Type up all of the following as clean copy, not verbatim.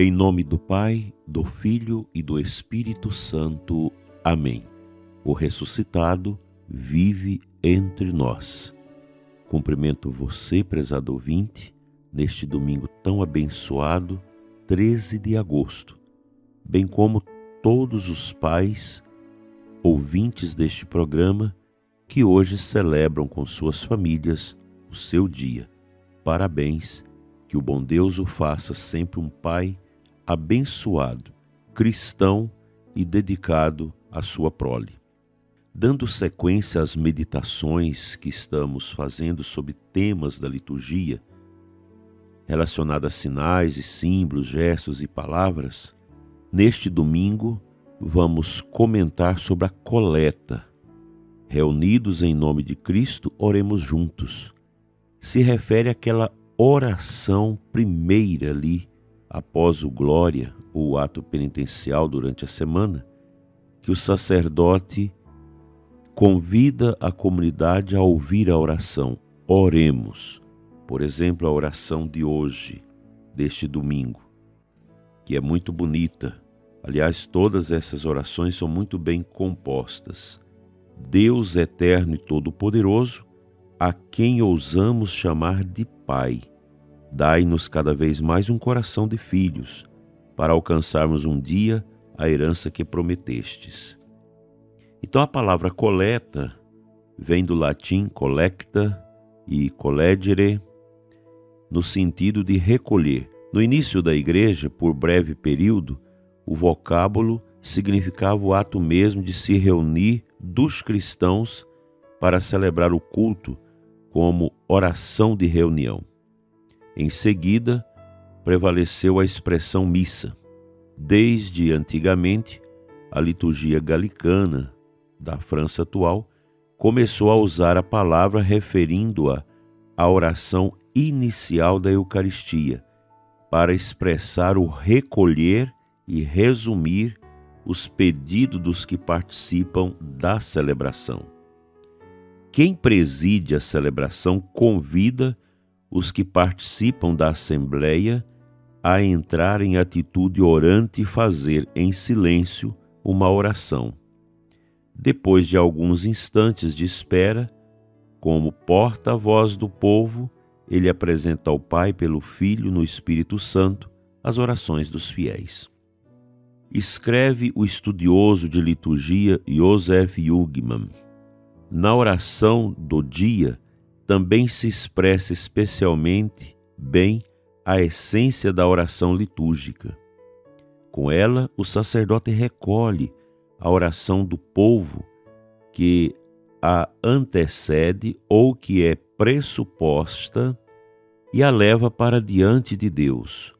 Em nome do Pai, do Filho e do Espírito Santo. Amém. O ressuscitado vive entre nós. Cumprimento você, prezado ouvinte, neste domingo tão abençoado, 13 de agosto, bem como todos os pais, ouvintes deste programa, que hoje celebram com suas famílias o seu dia. Parabéns, que o bom Deus o faça sempre um pai abençoado, cristão e dedicado à sua prole. Dando sequência às meditações que estamos fazendo sobre temas da liturgia, relacionadas a sinais e símbolos, gestos e palavras, neste domingo vamos comentar sobre a coleta. Reunidos em nome de Cristo, oremos juntos. Se refere àquela oração primeira ali, após o glória, ou ato penitencial durante a semana, que o sacerdote convida a comunidade a ouvir a oração. Oremos. Por exemplo, a oração de hoje, deste domingo, que é muito bonita. Aliás, todas essas orações são muito bem compostas. Deus eterno e todo-poderoso, a quem ousamos chamar de Pai, dai-nos cada vez mais um coração de filhos, para alcançarmos um dia a herança que prometestes. Então a palavra coleta vem do latim collecta e collegere, no sentido de recolher. No início da igreja, por breve período, o vocábulo significava o ato mesmo de se reunir dos cristãos para celebrar o culto como oração de reunião. Em seguida, prevaleceu a expressão missa. Desde antigamente, a liturgia galicana da França atual começou a usar a palavra referindo-a à oração inicial da Eucaristia, para expressar o recolher e resumir os pedidos dos que participam da celebração. Quem preside a celebração convida os que participam da Assembleia a entrar em atitude orante e fazer em silêncio uma oração. Depois de alguns instantes de espera, como porta-voz do povo, ele apresenta ao Pai pelo Filho no Espírito Santo as orações dos fiéis. Escreve o estudioso de liturgia Joseph Jungmann. Na oração do dia, também se expressa especialmente bem a essência da oração litúrgica. Com ela, o sacerdote recolhe a oração do povo que a antecede ou que é pressuposta e a leva para diante de Deus.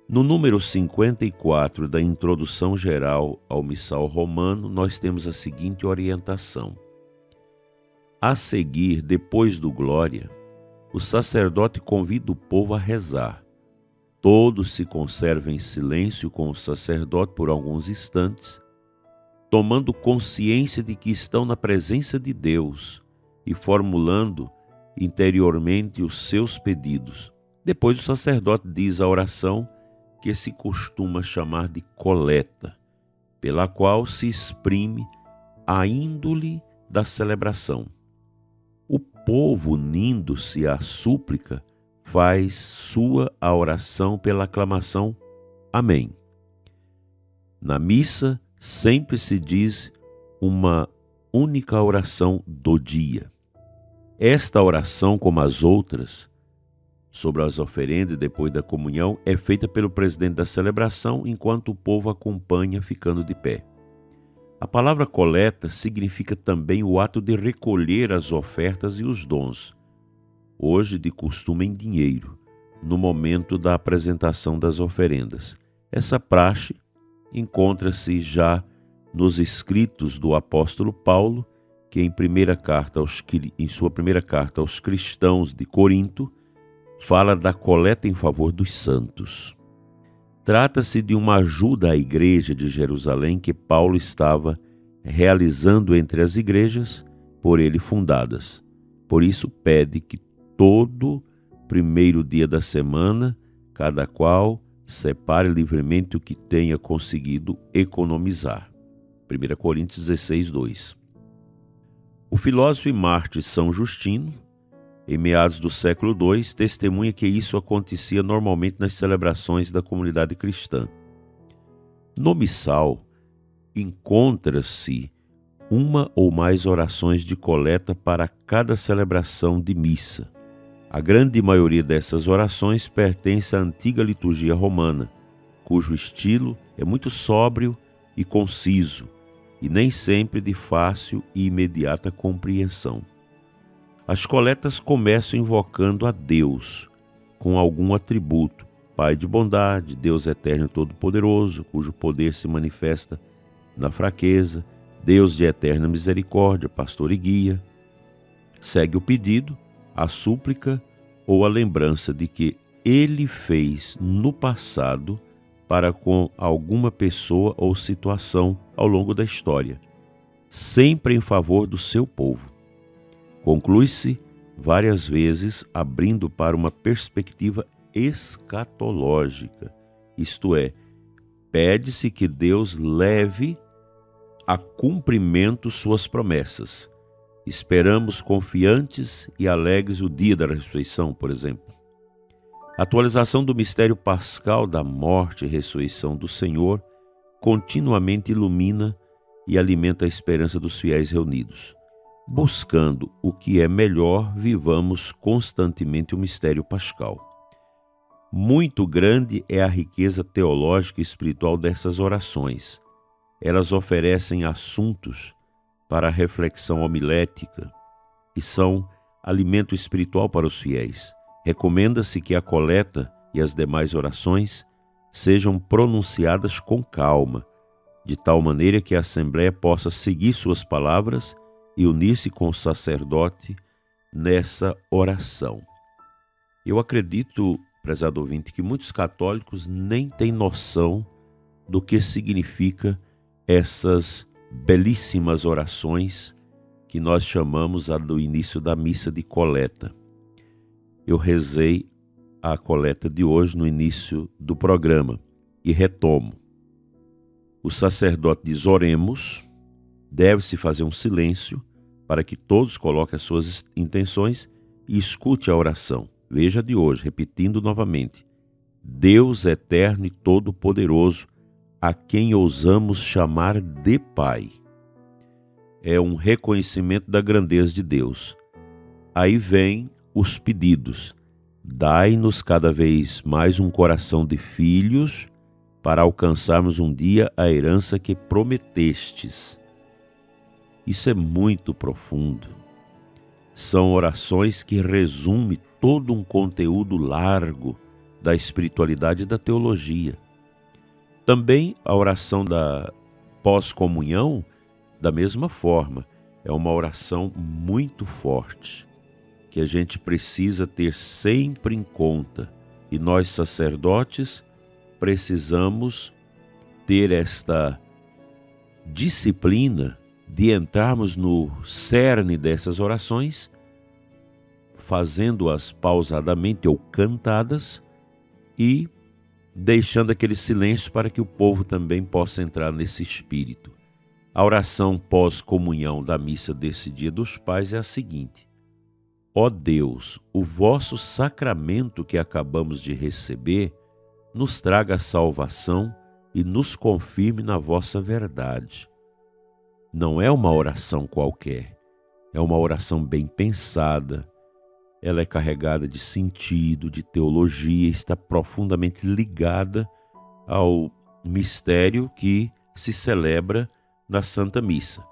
No número 54 da Introdução Geral ao Missal Romano, nós temos a seguinte orientação. A seguir, depois do glória, o sacerdote convida o povo a rezar. Todos se conservam em silêncio com o sacerdote por alguns instantes, tomando consciência de que estão na presença de Deus e formulando interiormente os seus pedidos. Depois o sacerdote diz a oração que se costuma chamar de coleta, pela qual se exprime a índole da celebração. O povo, unindo-se à súplica, faz sua a oração pela aclamação Amém. Na missa, sempre se diz uma única oração do dia. Esta oração, como as outras, sobre as oferendas e depois da comunhão, é feita pelo presidente da celebração, enquanto o povo acompanha ficando de pé. A palavra coleta significa também o ato de recolher as ofertas e os dons, hoje de costume em dinheiro, no momento da apresentação das oferendas. Essa praxe encontra-se já nos escritos do apóstolo Paulo, que em sua primeira carta aos cristãos de Corinto, fala da coleta em favor dos santos. Trata-se de uma ajuda à igreja de Jerusalém que Paulo estava realizando entre as igrejas por ele fundadas. Por isso pede que todo primeiro dia da semana, cada qual Separe livremente o que tenha conseguido economizar. 1 Coríntios 16, 2. O filósofo e mártir São Justino, em meados do século II, testemunha que isso acontecia normalmente nas celebrações da comunidade cristã. No missal, encontra-se uma ou mais orações de coleta para cada celebração de missa. A grande maioria dessas orações pertence à antiga liturgia romana, cujo estilo é muito sóbrio e conciso, e nem sempre de fácil e imediata compreensão. As coletas começam invocando a Deus, com algum atributo: Pai de bondade, Deus eterno e todo-poderoso, cujo poder se manifesta na fraqueza, Deus de eterna misericórdia, pastor e guia. Segue o pedido, a súplica ou a lembrança de que Ele fez no passado para com alguma pessoa ou situação ao longo da história, sempre em favor do seu povo. Conclui-se várias vezes abrindo para uma perspectiva escatológica, isto é, pede-se que Deus leve a cumprimento suas promessas. Esperamos confiantes e alegres o dia da ressurreição, por exemplo. A atualização do mistério pascal da morte e ressurreição do Senhor continuamente ilumina e alimenta a esperança dos fiéis reunidos. Buscando o que é melhor, vivamos constantemente o mistério pascal. Muito grande é a riqueza teológica e espiritual dessas orações. Elas oferecem assuntos para a reflexão homilética e são alimento espiritual para os fiéis. Recomenda-se que a coleta e as demais orações sejam pronunciadas com calma, de tal maneira que a Assembleia possa seguir suas palavras e unir-se com o sacerdote nessa oração. Eu acredito, prezado ouvinte, que muitos católicos nem têm noção do que significa essas belíssimas orações que nós chamamos do início da missa de coleta. Eu rezei a coleta de hoje no início do programa e retomo. O sacerdote diz: oremos, deve-se fazer um silêncio para que todos coloquem as suas intenções e escute a oração. Veja de hoje, repetindo novamente: Deus eterno e todo-poderoso, a quem ousamos chamar de Pai. É um reconhecimento da grandeza de Deus. Aí vem os pedidos: dai-nos cada vez mais um coração de filhos para alcançarmos um dia a herança que prometestes. Isso é muito profundo. São orações que resumem todo um conteúdo largo da espiritualidade e da teologia. Também a oração da pós-comunhão, da mesma forma, é uma oração muito forte, que a gente precisa ter sempre em conta. E nós, sacerdotes, precisamos ter esta disciplina de entrarmos no cerne dessas orações, fazendo-as pausadamente ou cantadas e deixando aquele silêncio para que o povo também possa entrar nesse espírito. A oração pós-comunhão da missa desse Dia dos Pais é a seguinte: ó Deus, o vosso sacramento que acabamos de receber nos traga a salvação e nos confirme na vossa verdade. Não é uma oração qualquer, é uma oração bem pensada, ela é carregada de sentido, de teologia, está profundamente ligada ao mistério que se celebra na Santa Missa.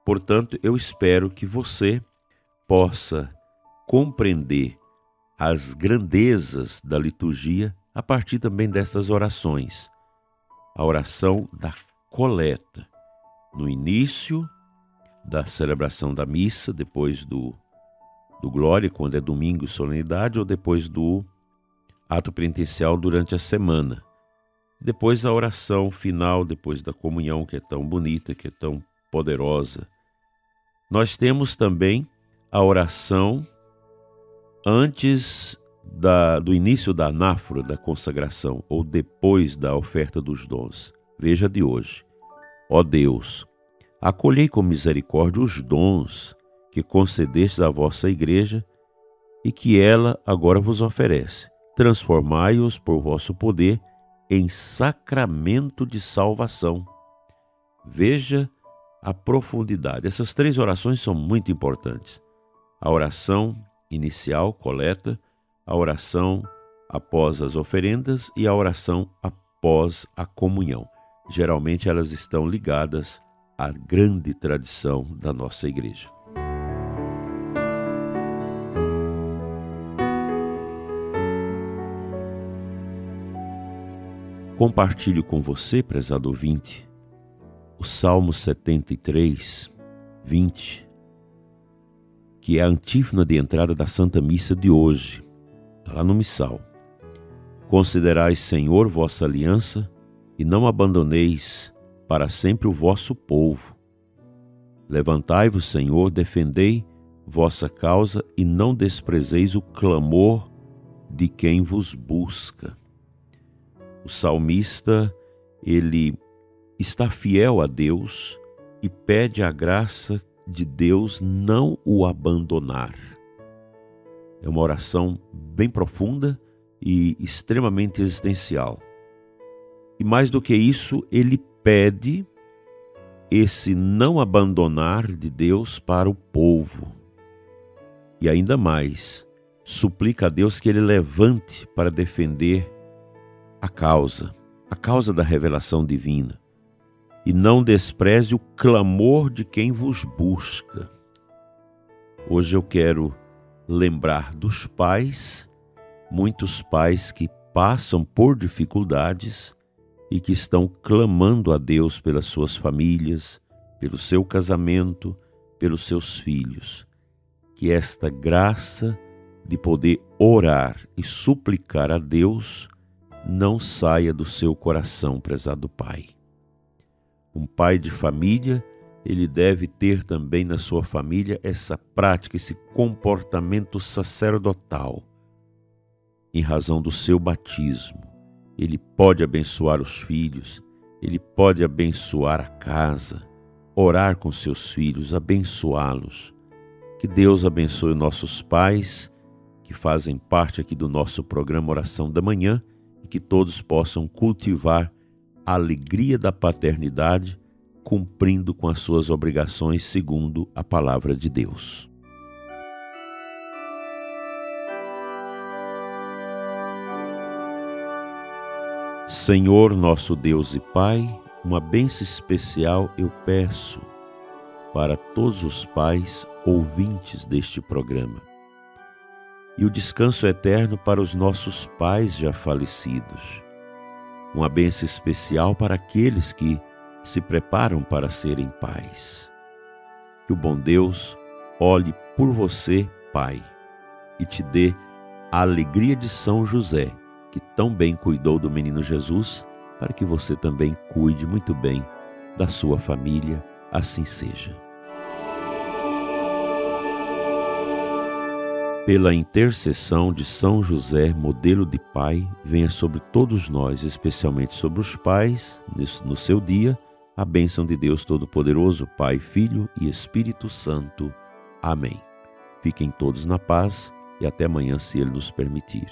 Portanto, eu espero que você possa compreender as grandezas da liturgia a partir também dessas orações. A oração da coleta, no início da celebração da missa, depois do Glória, quando é domingo e solenidade, ou depois do ato penitencial durante a semana. Depois a oração final, depois da comunhão, que é tão bonita, que é tão poderosa. Nós temos também a oração antes do início da anáfora da consagração ou depois da oferta dos dons. Veja de hoje. Ó Deus, acolhei com misericórdia os dons que concedestes à vossa igreja e que ela agora vos oferece. Transformai-os por vosso poder em sacramento de salvação. Veja a profundidade. Essas 3 orações são muito importantes. A oração inicial, coleta, a oração após as oferendas e a oração após a comunhão. Geralmente elas estão ligadas à grande tradição da nossa igreja. Compartilho com você, prezado ouvinte, o Salmo 73, 20, que é a antífona de entrada da Santa Missa de hoje. Está lá no Missal. Considerai, Senhor, vossa aliança e não abandoneis para sempre o vosso povo. Levantai-vos, Senhor, defendei vossa causa e não desprezeis o clamor de quem vos busca. O salmista, ele está fiel a Deus e pede a graça de Deus não o abandonar. É uma oração bem profunda e extremamente existencial. E mais do que isso, ele pede esse não abandonar de Deus para o povo. E ainda mais, suplica a Deus que ele levante para defender a causa da revelação divina, e não despreze o clamor de quem vos busca. Hoje eu quero lembrar dos pais, muitos pais que passam por dificuldades e que estão clamando a Deus pelas suas famílias, pelo seu casamento, pelos seus filhos. Que esta graça de poder orar e suplicar a Deus não saia do seu coração, prezado pai. Um pai de família, ele deve ter também na sua família essa prática, esse comportamento sacerdotal. Em razão do seu batismo, ele pode abençoar os filhos, ele pode abençoar a casa, orar com seus filhos, abençoá-los. Que Deus abençoe nossos pais, que fazem parte aqui do nosso programa Oração da Manhã, e que todos possam cultivar a alegria da paternidade, cumprindo com as suas obrigações segundo a palavra de Deus. Senhor, nosso Deus e Pai, uma bênção especial eu peço para todos os pais ouvintes deste programa. E o descanso eterno para os nossos pais já falecidos. Uma bênção especial para aqueles que se preparam para serem pais. Que o bom Deus olhe por você, pai, e te dê a alegria de São José, que tão bem cuidou do menino Jesus, para que você também cuide muito bem da sua família, assim seja. Pela intercessão de São José, modelo de pai, venha sobre todos nós, especialmente sobre os pais, no seu dia, a bênção de Deus Todo-Poderoso, Pai, Filho e Espírito Santo. Amém. Fiquem todos na paz e até amanhã, se Ele nos permitir.